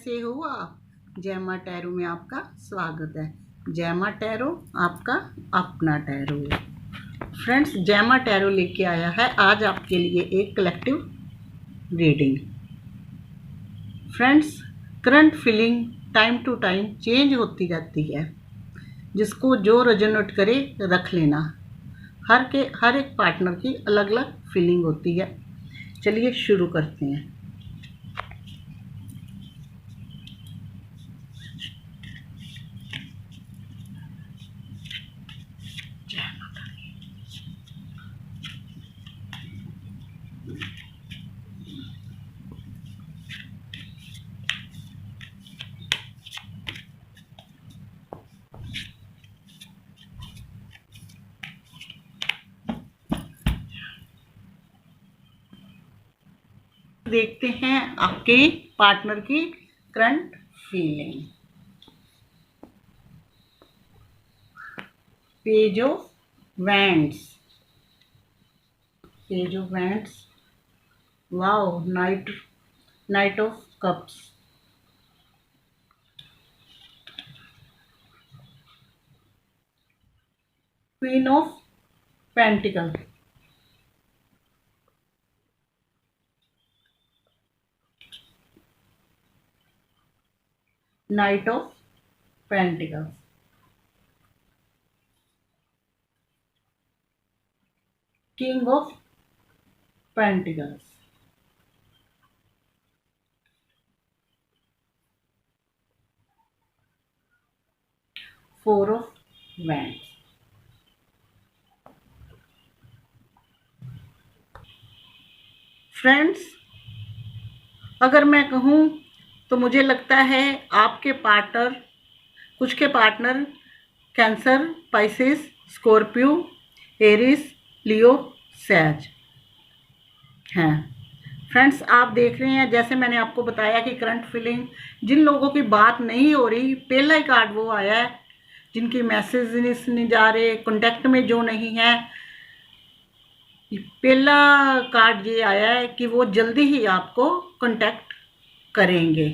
कैसे हो आप? जैमा टैरो में आपका स्वागत है। जैमा टैरो आपका अपना टैरो। फ्रेंड्स, जैमा टैरो लेके आया है आज आपके लिए एक collective reading. Friends, current feeling time to time change होती रहती है। जिसको जो रेजोनेट करे रख लेना। हर एक पार्टनर की अलग अलग फीलिंग होती है। चलिए शुरू करते हैं। देखते हैं आपके पार्टनर की current feeling. Page of wands, page of wands, wow, night of cups, queen of pentacle, night of pentacles, king of pentacles, four of wands. Friends, अगर मैं कहूँ तो मुझे लगता है आपके पार्टनर, कुछ के partner Cancer, Pisces, Scorpio, Aries, Leo, सैज हैं। फ्रेंड्स, आप देख रहे हैं जैसे मैंने आपको बताया कि करंट फीलिंग, जिन लोगों की बात नहीं हो रही, पहला ही कार्ड वो आया है जिनकी मैसेज नहीं जा रहे, कांटेक्ट में जो नहीं है। पहला कार्ड ये आया है कि वो जल्दी ही आपको कांटेक्ट करेंगे।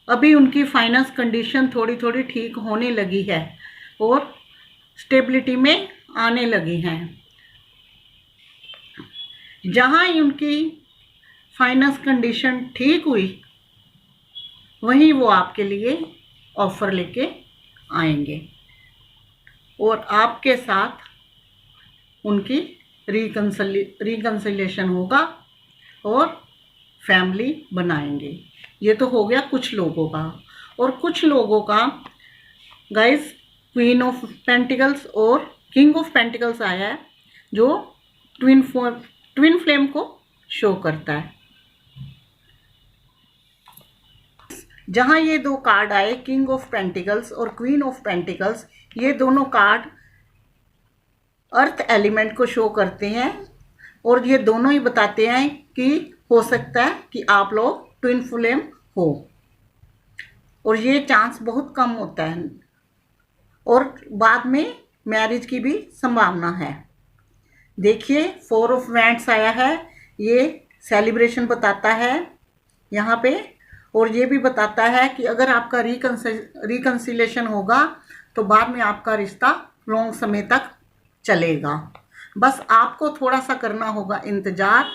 अभी उनकी फाइनेंस कंडीशन थोड़ी थोड़ी ठीक होने लगी है और स्टेबिलिटी में आने लगी हैं। जहाँ ही उनकी फाइनेंस कंडीशन ठीक हुई, वहीं वो आपके लिए ऑफर लेके आएंगे और आपके साथ उनकी रिकंसिलिएशन होगा और फैमिली बनाएंगे। ये तो हो गया कुछ लोगों का। और कुछ लोगों का गाइस क्वीन ऑफ पेंटिकल्स और किंग ऑफ पेंटिकल्स आया है, जो ट्विन फ्लेम को शो करता है। जहां ये दो कार्ड आए, किंग ऑफ पेंटिकल्स और क्वीन ऑफ पेंटिकल्स, ये दोनों कार्ड अर्थ एलिमेंट को शो करते हैं और ये दोनों ही बताते हैं कि हो सकता है कि आप लोग ट्विन फ्लेम हो, और ये चांस बहुत कम होता है और बाद में मैरिज की भी संभावना है। देखिए, फोर ऑफ वैंड्स आया है, ये सेलिब्रेशन बताता है यहाँ पे, और ये भी बताता है कि अगर आपका रिकंसिलेशन होगा तो बाद में आपका रिश्ता लॉन्ग समय तक चलेगा। बस आपको थोड़ा सा करना होगा इंतजार।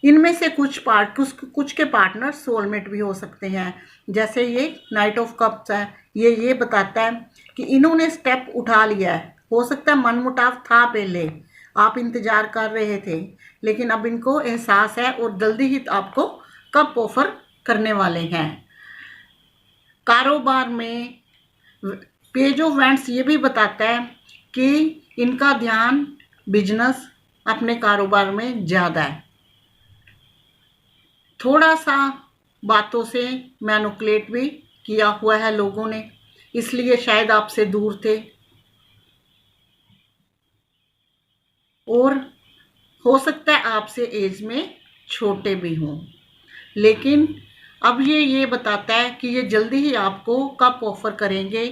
इनमें से कुछ के पार्टनर सोलमेट भी हो सकते हैं। जैसे ये नाइट ऑफ कप्स है, ये बताता है कि इन्होंने स्टेप उठा लिया है। हो सकता है मनमुटाव था, पहले आप इंतजार कर रहे थे, लेकिन अब इनको एहसास है और जल्दी ही आपको कप ऑफर करने वाले हैं। कारोबार में पेज ऑफ वैंड्स ये भी बताता है कि इनका ध्यान बिजनेस, अपने कारोबार में ज़्यादा है। थोड़ा सा बातों से मैनिपुलेट भी किया हुआ है लोगों ने, इसलिए शायद आपसे दूर थे। और हो सकता है आपसे एज में छोटे भी हों, लेकिन अब ये बताता है कि ये जल्दी ही आपको कप ऑफर करेंगे,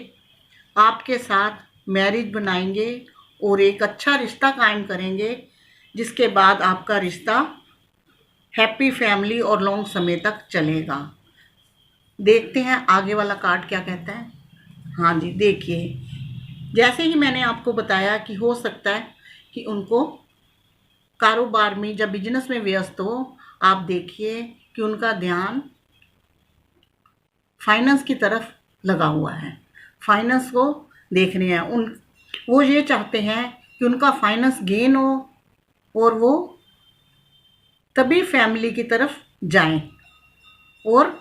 आपके साथ मैरिज बनाएंगे और एक अच्छा रिश्ता कायम करेंगे, जिसके बाद आपका रिश्ता हैप्पी फैमिली और लॉन्ग समय तक चलेगा। देखते हैं आगे वाला कार्ड क्या कहता है। हाँ जी, देखिए जैसे ही मैंने आपको बताया कि हो सकता है कि उनको कारोबार में या बिजनेस में व्यस्त हो, आप देखिए कि उनका ध्यान फाइनेंस की तरफ लगा हुआ है, फाइनेंस को देख रहे हैं। वो ये चाहते हैं कि उनका फाइनेंस गेन हो और वो तभी फैमिली की तरफ जाएं और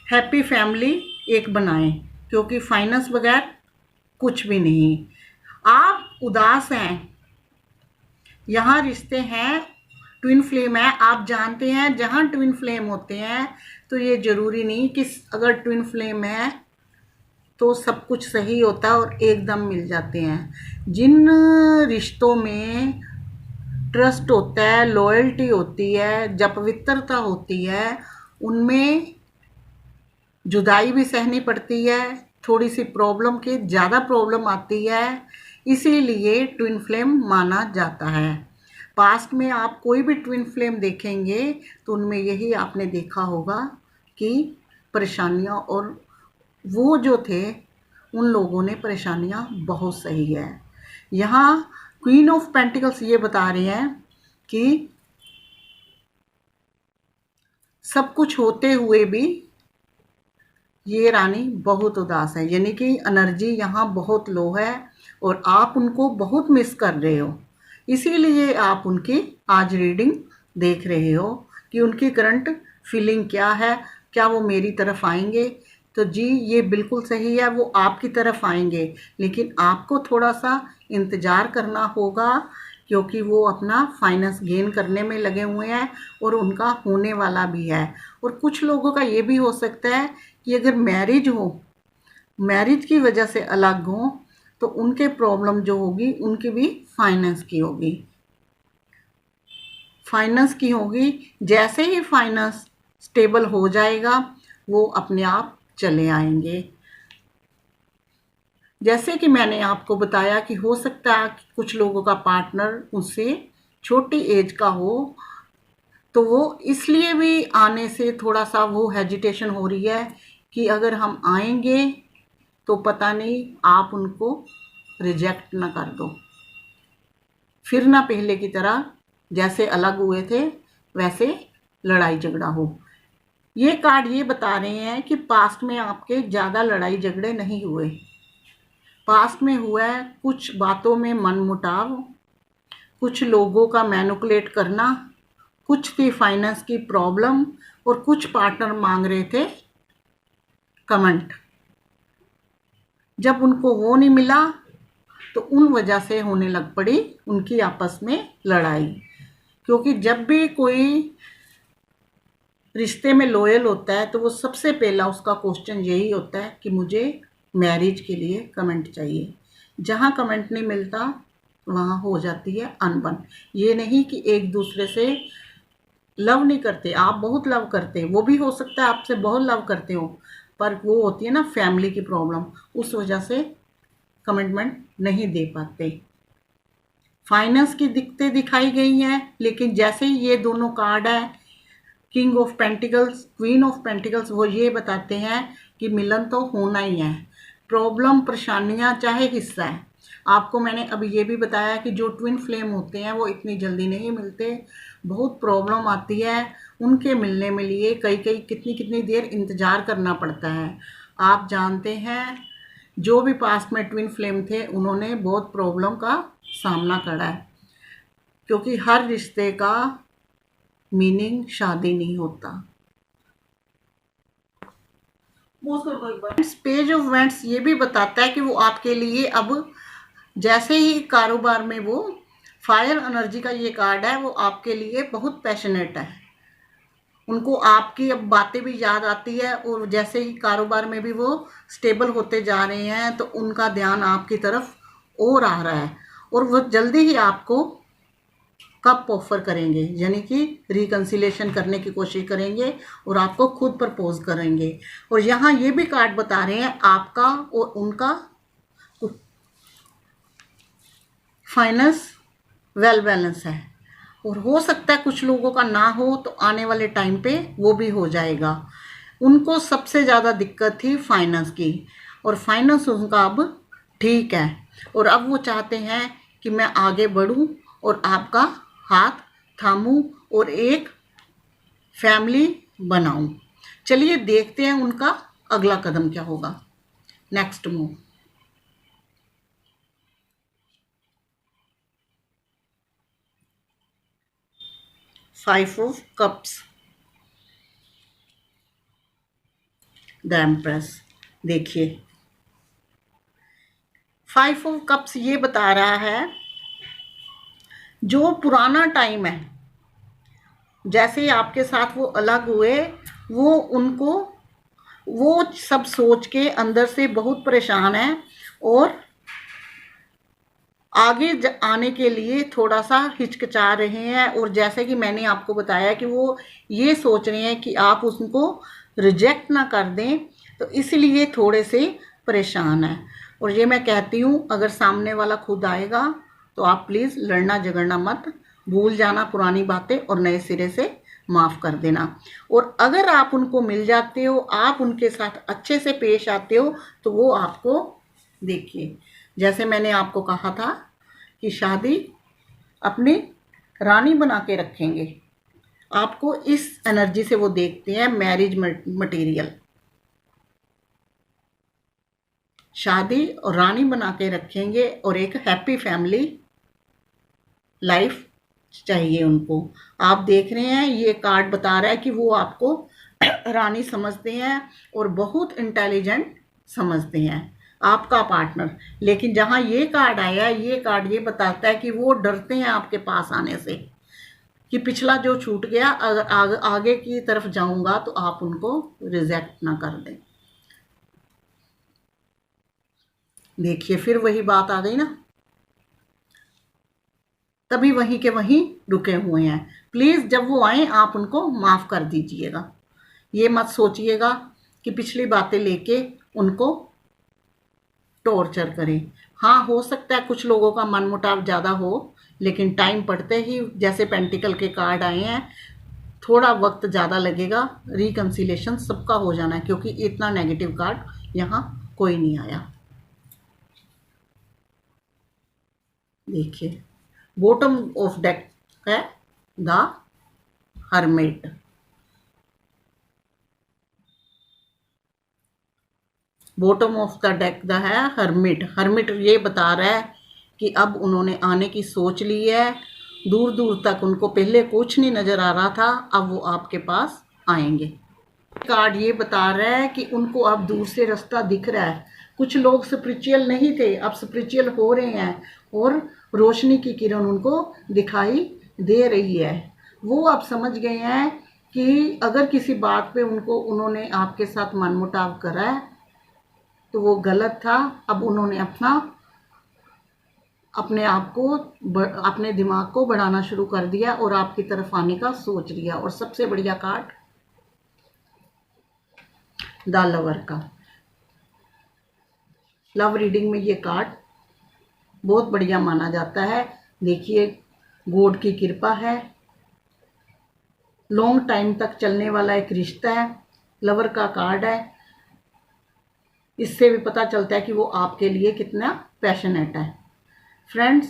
हैप्पी फैमिली एक बनाएं, क्योंकि फाइनेंस बगैर कुछ भी नहीं। आप उदास हैं, यहाँ रिश्ते हैं, ट्विन फ्लेम है। आप जानते हैं जहाँ ट्विन फ्लेम होते हैं तो ये ज़रूरी नहीं कि अगर ट्विन फ्लेम है तो सब कुछ सही होता है और एकदम मिल जाते हैं। जिन रिश्तों में ट्रस्ट होता है, लॉयल्टी होती है, जब पवित्रता होती है, उनमें जुदाई भी सहनी पड़ती है, थोड़ी सी प्रॉब्लम की ज़्यादा प्रॉब्लम आती है, इसीलिए ट्विन फ्लेम माना जाता है। पास्ट में आप कोई भी ट्विन फ्लेम देखेंगे तो उनमें यही आपने देखा होगा कि परेशानियां, और वो जो थे उन लोगों ने परेशानियां बहुत सही है। यहाँ क्वीन ऑफ पेंटिकल्स ये बता रहे हैं कि सब कुछ होते हुए भी ये रानी बहुत उदास है, यानी कि एनर्जी यहाँ बहुत लो है और आप उनको बहुत मिस कर रहे हो। इसीलिए आप उनकी आज रीडिंग देख रहे हो कि उनकी करंट फीलिंग क्या है, क्या वो मेरी तरफ आएंगे। तो जी ये बिल्कुल सही है, वो आपकी तरफ आएंगे, लेकिन आपको थोड़ा सा इंतज़ार करना होगा, क्योंकि वो अपना फाइनेंस गेन करने में लगे हुए हैं और उनका होने वाला भी है। और कुछ लोगों का ये भी हो सकता है कि अगर मैरिज हो, मैरिज की वजह से अलग हो, तो उनके प्रॉब्लम जो होगी उनकी भी फाइनेंस की होगी, फाइनेंस की होगी। जैसे ही फाइनेंस स्टेबल हो जाएगा वो अपने आप चले आएंगे। जैसे कि मैंने आपको बताया कि हो सकता है कि कुछ लोगों का पार्टनर उससे छोटी एज का हो, तो वो इसलिए भी आने से थोड़ा सा वो हेजिटेशन हो रही है कि अगर हम आएंगे तो पता नहीं आप उनको रिजेक्ट ना कर दो, फिर ना पहले की तरह जैसे अलग हुए थे वैसे लड़ाई झगड़ा हो। ये कार्ड ये बता रहे हैं कि पास्ट में आपके ज़्यादा लड़ाई झगड़े नहीं हुए, पास्ट में हुआ है कुछ बातों में मनमुटाव, कुछ लोगों का मैनिपुलेट करना, कुछ थी फाइनेंस की प्रॉब्लम और कुछ पार्टनर मांग रहे थे कमेंट। जब उनको वो नहीं मिला तो उन वजह से होने लग पड़ी उनकी आपस में लड़ाई। क्योंकि जब भी कोई रिश्ते में लॉयल होता है तो वो सबसे पहला उसका क्वेश्चन यही होता है कि मुझे मैरिज के लिए कमेंट चाहिए। जहाँ कमेंट नहीं मिलता वहाँ हो जाती है अनबन। ये नहीं कि एक दूसरे से लव नहीं करते, आप बहुत लव करते, वो भी हो सकता है आपसे बहुत लव करते हो, पर वो होती है ना फैमिली की प्रॉब्लम, उस वजह से कमिटमेंट नहीं दे पाते। फाइनेंस की दिक्कतें दिखाई गई हैं, लेकिन जैसे ही ये दोनों कार्ड है king of pentacles, queen of pentacles, वो ये बताते हैं कि मिलन तो होना ही है। प्रॉब्लम परेशानियां चाहे हिस्सा है। आपको मैंने अभी ये भी बताया कि जो ट्विन फ्लेम होते हैं वो इतनी जल्दी नहीं मिलते, बहुत प्रॉब्लम आती है उनके मिलने में लिए कई कितनी कितनी देर इंतज़ार करना पड़ता है। आप जानते हैं जो भी पास्ट में ट्विन फ्लेम थे उन्होंने बहुत प्रॉब्लम का सामना करा है, क्योंकि हर रिश्ते का मीनिंग शादी नहीं होता। पेज ऑफ वेंट्स ये भी बताता है कि वो आपके लिए अब जैसे ही कारोबार में वो फायर एनर्जी का ये कार्ड है, वो आपके लिए बहुत पैशनेट है। उनको आपकी अब बातें भी याद आती है और जैसे ही कारोबार में भी वो स्टेबल होते जा रहे हैं तो उनका ध्यान आपकी तरफ और आ रहा है और वो जल्दी ही आपको कप ऑफर करेंगे, यानी कि रिकन्सिलेशन करने की कोशिश करेंगे और आपको खुद प्रपोज करेंगे। और यहाँ ये भी कार्ड बता रहे हैं आपका और उनका फाइनेंस वेल बैलेंस है, और हो सकता है कुछ लोगों का ना हो तो आने वाले टाइम पे वो भी हो जाएगा। उनको सबसे ज़्यादा दिक्कत थी फाइनेंस की, और फाइनेंस उनका अब ठीक है, और अब वो चाहते हैं कि मैं आगे बढ़ूं और आपका हाथ थामूं और एक फैमिली बनाऊं। चलिए देखते हैं उनका अगला कदम क्या होगा। Next move. 5 of cups, the empress. देखिए 5 ऑफ कप्स ये बता रहा है जो पुराना टाइम है, जैसे आपके साथ वो अलग हुए, वो उनको वो सब सोच के अंदर से बहुत परेशान है और आगे आने के लिए थोड़ा सा हिचकिचा रहे हैं। और जैसे कि मैंने आपको बताया कि वो ये सोच रहे हैं कि आप उसको रिजेक्ट ना कर दें, तो इसलिए थोड़े से परेशान हैं। और ये मैं कहती हूँ, अगर सामने वाला खुद आएगा तो आप प्लीज़ लड़ना झगड़ना मत, भूल जाना पुरानी बातें और नए सिरे से माफ़ कर देना। और अगर आप उनको मिल जाते हो, आप उनके साथ अच्छे से पेश आते हो, तो वो आपको, देखिए जैसे मैंने आपको कहा था कि शादी अपनी रानी बना के रखेंगे, आपको इस एनर्जी से वो देखते हैं, मैरिज मटेरियल, शादी और रानी बना के रखेंगे और एक हैप्पी फैमिली लाइफ चाहिए उनको। आप देख रहे हैं ये कार्ड बता रहा है कि वो आपको रानी समझते हैं और बहुत इंटेलिजेंट समझते हैं, आपका पार्टनर। लेकिन जहाँ ये कार्ड आया, ये कार्ड ये बताता है कि वो डरते हैं आपके पास आने से, कि पिछला जो छूट गया, अगर आगे की तरफ जाऊंगा तो आप उनको रिजेक्ट ना कर दें। देखिए फिर वही बात आ गई ना, तभी वहीं के वहीं रुके हुए हैं। प्लीज़ जब वो आए आप उनको माफ़ कर दीजिएगा, ये मत सोचिएगा कि पिछली बातें लेके उनको टॉर्चर करें। हाँ, हो सकता है कुछ लोगों का मनमुटाव ज़्यादा हो, लेकिन टाइम पड़ते ही, जैसे पेंटिकल के कार्ड आए हैं, थोड़ा वक्त ज़्यादा लगेगा, रिकन्सिलेशन सबका हो जाना है, क्योंकि इतना नेगेटिव कार्ड यहाँ कोई नहीं आया। देखिए बॉटम ऑफ डेक है the hermit. Bottom of the deck the है हर्मिट। हर्मिट ये बता रहा है कि अब उन्होंने आने की सोच ली है, दूर दूर तक उनको पहले कुछ नहीं नज़र आ रहा था, अब वो आपके पास आएंगे। कार्ड ये बता रहा है कि उनको अब दूर से रास्ता दिख रहा है। कुछ लोग स्पिरिचुअल नहीं थे, अब स्पिरिचुअल हो रहे हैं और रोशनी की किरण उनको दिखाई दे रही है। वो अब समझ गए हैं कि अगर किसी बात पे उन्होंने आपके साथ मनमुटाव करा है तो वो गलत था। अब उन्होंने अपने आप को, अपने दिमाग को बढ़ाना शुरू कर दिया और आपकी तरफ आने का सोच लिया। और सबसे बढ़िया कार्ड द लवर का। लव रीडिंग में ये कार्ड बहुत बढ़िया माना जाता है। देखिए गॉड की कृपा है, लॉन्ग टाइम तक चलने वाला एक रिश्ता है, लवर का कार्ड है। इससे भी पता चलता है कि वो आपके लिए कितना पैशनेट है। फ्रेंड्स,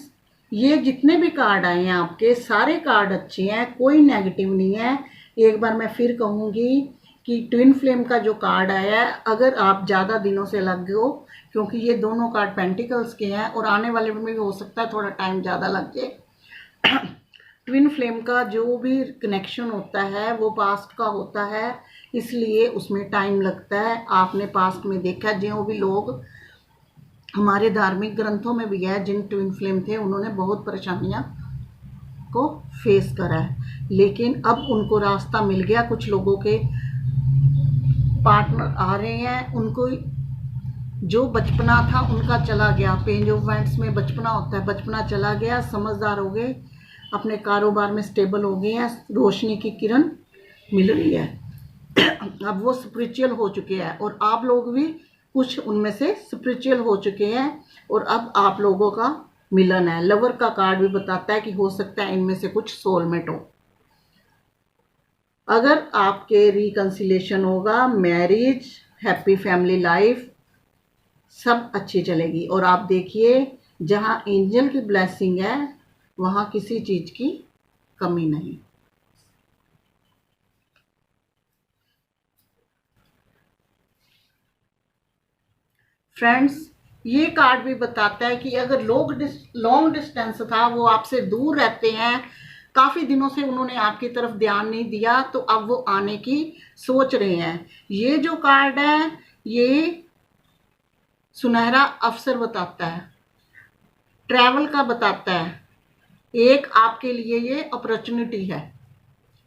ये जितने भी कार्ड आए हैं आपके, सारे कार्ड अच्छे हैं, कोई नेगेटिव नहीं है। एक बार मैं फिर कहूँगी कि ट्विन फ्लेम का जो कार्ड आया है, अगर आप ज़्यादा दिनों से लग गए हो, क्योंकि ये दोनों कार्ड पेंटिकल्स के हैं और आने वाले में भी हो सकता है थोड़ा टाइम ज़्यादा लग जाए। ट्विन फ्लेम का जो भी कनेक्शन होता है वो पास्ट का होता है, इसलिए उसमें टाइम लगता है। आपने पास्ट में देखा, जो भी लोग हमारे धार्मिक ग्रंथों में भी है, जिन ट्विन फ्लेम थे उन्होंने बहुत परेशानियां को फेस करा है, लेकिन अब उनको रास्ता मिल गया। कुछ लोगों के पार्टनर आ रहे हैं, उनको जो बचपना था उनका चला गया। पेंज ऑफ वांड्स में बचपना होता है, बचपना चला गया, समझदार हो गए, अपने कारोबार में स्टेबल हो गए हैं, रोशनी की किरण मिल रही है। अब वो स्पिरिचुअल हो चुके हैं और आप लोग भी कुछ उनमें से स्पिरिचुअल हो चुके हैं और अब आप लोगों का मिलन है। लवर का कार्ड भी बताता है कि हो सकता है इनमें से कुछ सोलमेट हो। अगर आपके रिकंसिलेशन होगा, मैरिज, हैप्पी फैमिली लाइफ सब अच्छी चलेगी। और आप देखिए जहाँ एंजल की ब्लेसिंग है वहाँ किसी चीज की कमी नहीं। फ्रेंड्स, ये कार्ड भी बताता है कि अगर लॉन्ग डिस्टेंस था, वो आपसे दूर रहते हैं, काफी दिनों से उन्होंने आपकी तरफ ध्यान नहीं दिया, तो अब वो आने की सोच रहे हैं। ये जो कार्ड है ये सुनहरा अवसर बताता है, ट्रैवल का बताता है। एक आपके लिए ये अपॉर्चुनिटी है।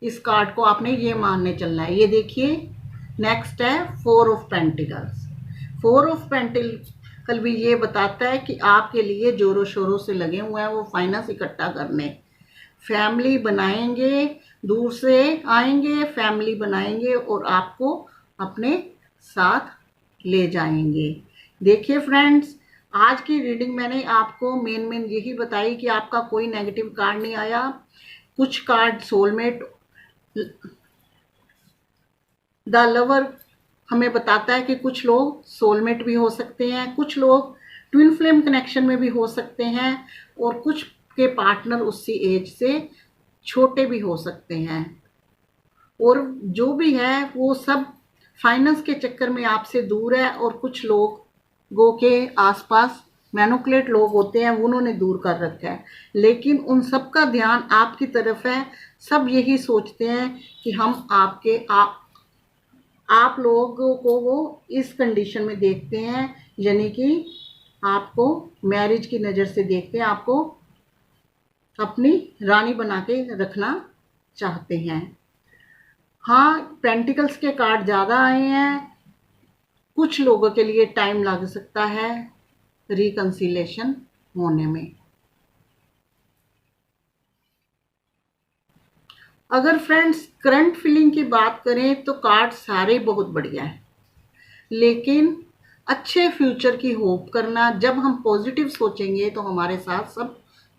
इस कार्ड को आपने ये मानने चलना है। ये देखिए नेक्स्ट है 4 ऑफ पेंटिकल्स। 4 ऑफ पेंटिकल भी ये बताता है कि आपके लिए जोरों शोरों से लगे हुए हैं वो फाइनेंस इकट्ठा करने, फैमिली बनाएंगे, दूर से आएंगे, फैमिली बनाएंगे और आपको अपने साथ ले जाएंगे। देखिए फ्रेंड्स, आज की रीडिंग मैंने आपको मेन यही बताई कि आपका कोई नेगेटिव कार्ड नहीं आया। कुछ कार्ड सोलमेट, द लवर हमें बताता है कि कुछ लोग सोलमेट भी हो सकते हैं, कुछ लोग ट्विन फ्लेम कनेक्शन में भी हो सकते हैं, और कुछ के पार्टनर उसी एज से छोटे भी हो सकते हैं। और जो भी है वो सब फाइनेंस के चक्कर में आपसे दूर है, और कुछ लोगों के आसपास मैनिपुलेट लोग होते हैं, उन्होंने दूर कर रखा है। लेकिन उन सब का ध्यान आपकी तरफ है। सब यही सोचते हैं कि हम आप लोगों को वो इस कंडीशन में देखते हैं, यानी कि आपको मैरिज की नज़र से देखते हैं, आपको अपनी रानी बना के रखना चाहते हैं। हाँ, पेंटिकल्स के कार्ड ज़्यादा आए हैं। कुछ लोगों के लिए टाइम लग सकता है रिकंसिलेशन होने में। अगर फ्रेंड्स करंट फीलिंग की बात करें तो कार्ड सारे बहुत बढ़िया है, लेकिन अच्छे फ्यूचर की होप करना, जब हम पॉजिटिव सोचेंगे तो हमारे साथ सब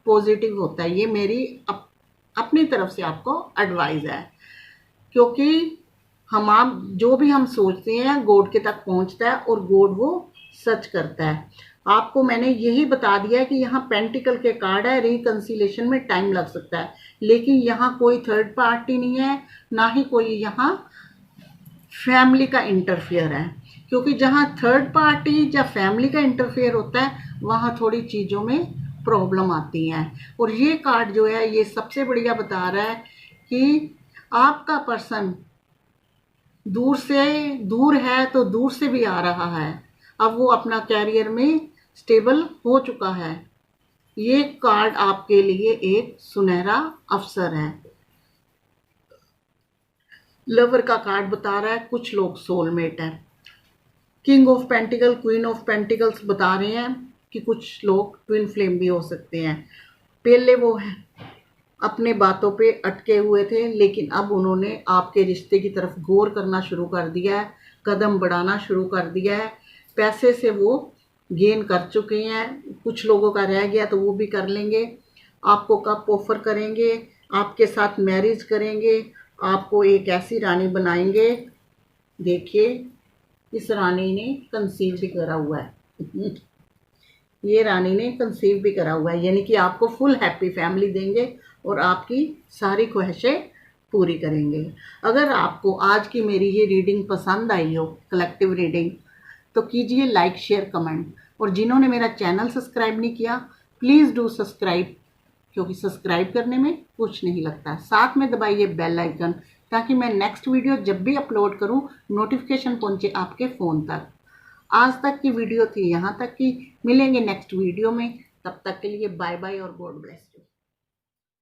पॉजिटिव होता है। ये मेरी अपनी तरफ से आपको एडवाइस है, क्योंकि आप जो भी हम सोचते हैं गॉड के तक पहुंचता है, और गॉड वो सच करता है। आपको मैंने यही बता दिया है कि यहाँ पेंटिकल के कार्ड है, रिकंसिलेशन में टाइम लग सकता है, लेकिन यहाँ कोई थर्ड पार्टी नहीं है, ना ही कोई यहाँ फैमिली का इंटरफेयर है। क्योंकि जहाँ थर्ड पार्टी या फैमिली का इंटरफेयर होता है वहाँ थोड़ी चीज़ों में प्रॉब्लम आती हैं। और ये कार्ड जो है ये सबसे बढ़िया बता रहा है कि आपका पर्सन दूर है तो दूर से भी आ रहा है, अब वो अपना कैरियर में स्टेबल हो चुका है। ये कार्ड आपके लिए एक सुनहरा अवसर है। लवर का कार्ड बता रहा है कुछ लोग सोलमेट है। King of pentacle, queen of pentacles बता रहे हैं कि कुछ लोग ट्विन फ्लेम भी हो सकते हैं। पहले वो है अपने बातों पे अटके हुए थे, लेकिन अब उन्होंने आपके रिश्ते की तरफ गौर करना शुरू कर दिया है, कदम बढ़ाना शुरू कर दिया है। पैसे से वो गेन कर चुके हैं, कुछ लोगों का रह गया तो वो भी कर लेंगे। आपको कप ऑफर करेंगे, आपके साथ मैरिज करेंगे, आपको एक ऐसी रानी बनाएंगे। देखिए इस रानी ने कंसीव भी करा हुआ है ये रानी ने कंसीव भी करा हुआ है, यानी कि आपको फुल हैप्पी फैमिली देंगे और आपकी सारी ख्वाहिशें पूरी करेंगे। अगर आपको आज की मेरी ये रीडिंग पसंद आई हो, कलेक्टिव रीडिंग, तो कीजिए लाइक, शेयर, कमेंट। और जिन्होंने मेरा चैनल सब्सक्राइब नहीं किया प्लीज़ डू सब्सक्राइब, क्योंकि सब्सक्राइब करने में कुछ नहीं लगता। साथ में दबाइए बेल आइकन, ताकि मैं नेक्स्ट वीडियो जब भी अपलोड करूं नोटिफिकेशन पहुंचे आपके फ़ोन तक। आज तक की वीडियो थी यहाँ तक की, मिलेंगे नेक्स्ट वीडियो में। तब तक के लिए बाय बाय और गॉड ब्लेस।